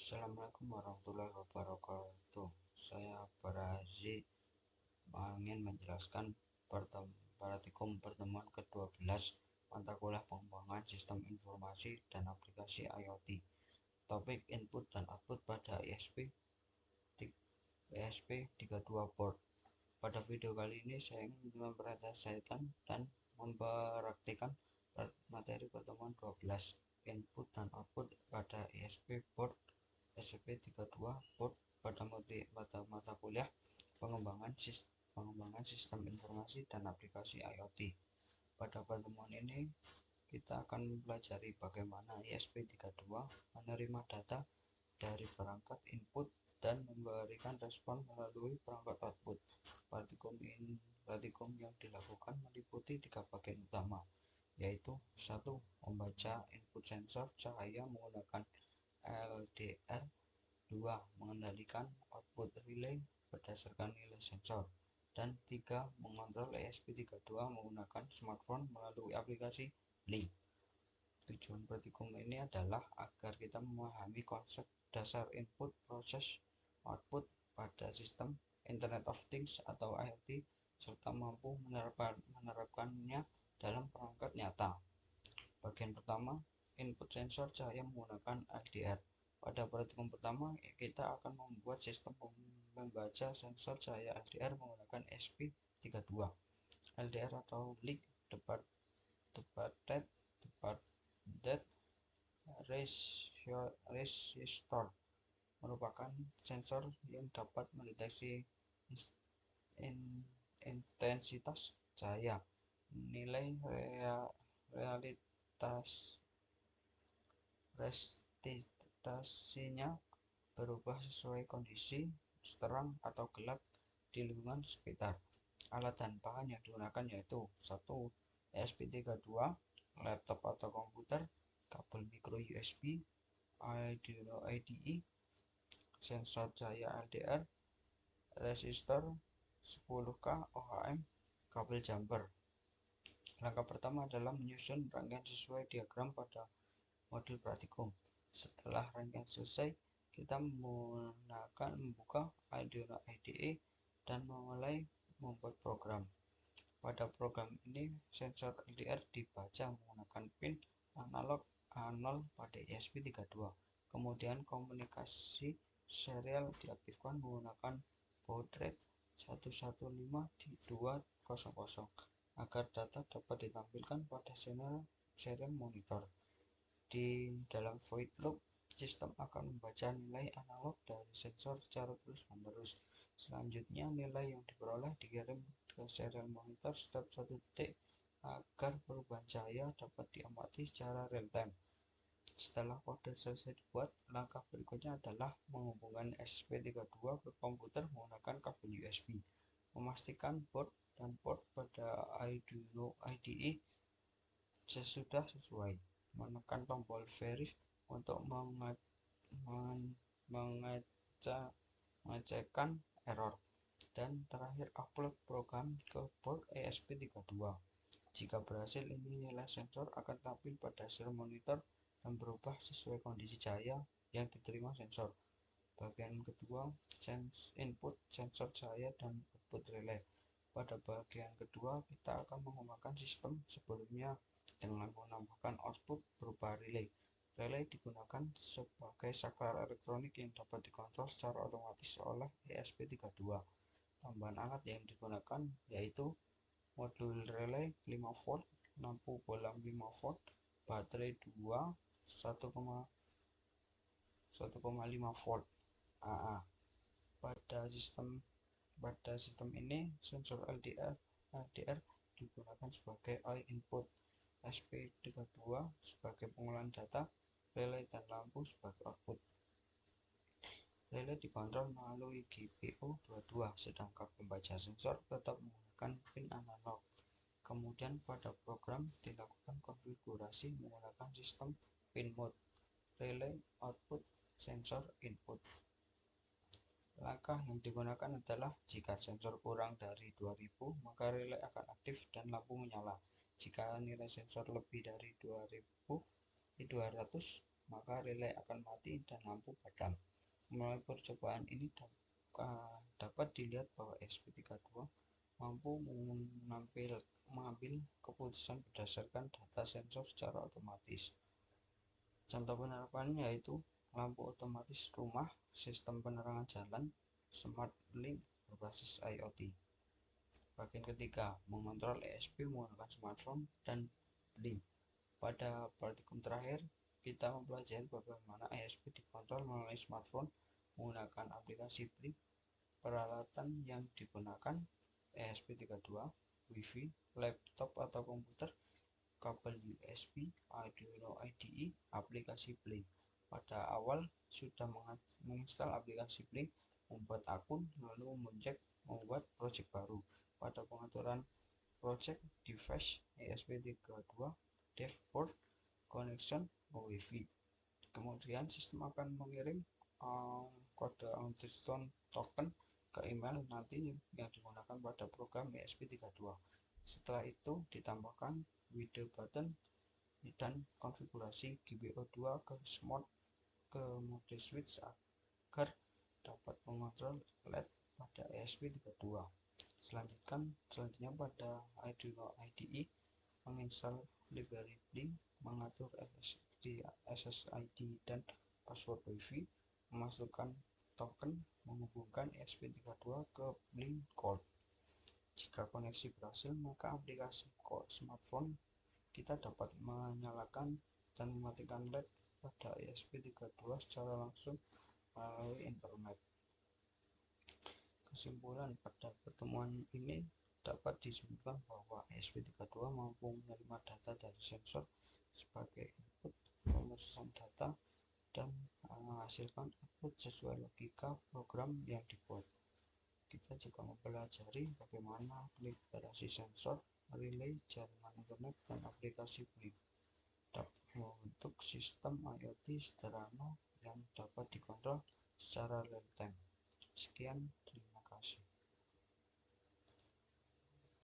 Assalamualaikum warahmatullahi wabarakatuh. Saya Barazi ingin menjelaskan praktikum pertemuan ke-12 mata kuliah pengembangan sistem informasi dan aplikasi IoT. Topik input dan output pada ESP32 board. Pada video kali ini saya ingin mempresentasikan dan mempraktikkan materi pertemuan 12 input dan output pada ESP32 board pada mata kuliah pengembangan sistem informasi dan aplikasi IoT. Pada pertemuan ini kita akan mempelajari bagaimana ESP32 menerima data dari perangkat input dan memberikan respon melalui perangkat output. Praktikum yang dilakukan meliputi 3 bagian utama, yaitu 1. Membaca input sensor cahaya menggunakan LDR. 2. Mengendalikan output relay berdasarkan nilai sensor. Dan 3. Mengontrol ESP32 menggunakan smartphone melalui aplikasi Link. Tujuan praktikum ini adalah agar kita memahami konsep dasar input, proses, output pada sistem Internet of Things atau IoT, serta mampu menerapkannya dalam perangkat nyata. Bagian pertama, input sensor cahaya menggunakan LDR. Pada praktikum pertama, kita akan membuat sistem membaca sensor cahaya LDR menggunakan ESP32. LDR atau Link Departed Resistor merupakan sensor yang dapat mendeteksi intensitas cahaya. Nilai resistasinya berubah sesuai kondisi terang atau gelap di lingkungan sekitar. Alat dan bahan yang digunakan yaitu 1. ESP32, laptop atau komputer, kabel micro USB, Arduino IDE, sensor cahaya LDR, resistor 10K ohm, kabel jumper. Langkah pertama adalah menyusun rangkaian sesuai diagram pada modul praktikum. Setelah rangkaian selesai, kita membuka Arduino IDE dan mulai membuat program. Pada program ini, sensor LDR dibaca menggunakan pin analog A0 pada ESP32. Kemudian komunikasi serial diaktifkan menggunakan baud rate 115/200 agar data dapat ditampilkan pada serial monitor. Di dalam void loop, sistem akan membaca nilai analog dari sensor secara terus-menerus. Selanjutnya, nilai yang diperoleh dikirim ke serial monitor setiap 1 detik agar perubahan cahaya dapat diamati secara real time. Setelah kode selesai dibuat, langkah berikutnya adalah menghubungkan ESP32 ke komputer menggunakan kabel USB. Memastikan board dan port pada Arduino IDE sudah sesuai. Menekan tombol verify untuk mengecekkan error. Dan terakhir, upload program ke board ESP32. Jika berhasil, ini nilai sensor akan tampil pada serial monitor dan berubah sesuai kondisi cahaya yang diterima sensor. Bagian kedua, input sensor cahaya dan output relay. Pada bagian kedua, kita akan mengembangkan sistem sebelumnya dengan menambahkan output berupa relay. Relay digunakan sebagai saklar elektronik yang dapat dikontrol secara otomatis oleh ESP32. Tambahan alat yang digunakan yaitu modul relay 5 volt, lampu bohlam 5 volt, baterai 1,5 volt AA. Pada sistem ini, sensor LDR digunakan sebagai I input, ESP32 sebagai pengolahan data, relay dan lampu sebagai output. Relay dikontrol melalui GPU22, sedangkan pembaca sensor tetap menggunakan pin analog. Kemudian pada program dilakukan konfigurasi menggunakan sistem pin mode, relay output, sensor input. Langkah yang digunakan adalah jika sensor kurang dari 2000, maka relay akan aktif dan lampu menyala. Jika nilai sensor lebih dari 2200, maka relay akan mati dan lampu padam. Melalui percobaan ini dapat dilihat bahwa ESP32 mampu mengambil keputusan berdasarkan data sensor secara otomatis. Contoh penerapannya yaitu lampu otomatis rumah, sistem penerangan jalan, smart link berbasis IoT. Bagian ketiga, mengontrol ESP menggunakan smartphone dan blink. Pada praktikum terakhir, kita mempelajari bagaimana ESP dikontrol melalui smartphone menggunakan aplikasi blink. Peralatan yang digunakan ESP32, Wi-Fi, laptop atau komputer, kabel USB, Arduino IDE, aplikasi Blink. Pada awal sudah menginstal aplikasi Blink, membuat akun, lalu membuat project baru. Pada pengaturan project device ESP32 dashboard connection Wi-Fi. Kemudian sistem akan mengirim kode anti-stone token ke email nanti yang digunakan pada program ESP32. Setelah itu ditambahkan with button dan konfigurasi GPO2 ke mode switch agar dapat mengontrol LED pada ESP32. Selanjutnya pada Arduino IDE menginstal library Blink, mengatur SSID dan password Wi-Fi, memasukkan token, menghubungkan ESP32 ke Blink Core. Jika koneksi berhasil, maka aplikasi smartphone kita dapat menyalakan dan mematikan LED pada ESP32 secara langsung melalui internet. Kesimpulan pada pertemuan ini dapat disimpulkan bahwa ESP32 mampu menerima data dari sensor sebagai input, pemrosesan data, dan menghasilkan output sesuai logika program yang dibuat. Kita juga mempelajari bagaimana integrasi sensor, relay, jaringan internet, dan aplikasi Blink dapat membentuk sistem IoT sederhana yang dapat dikontrol secara real time. Sekian, terima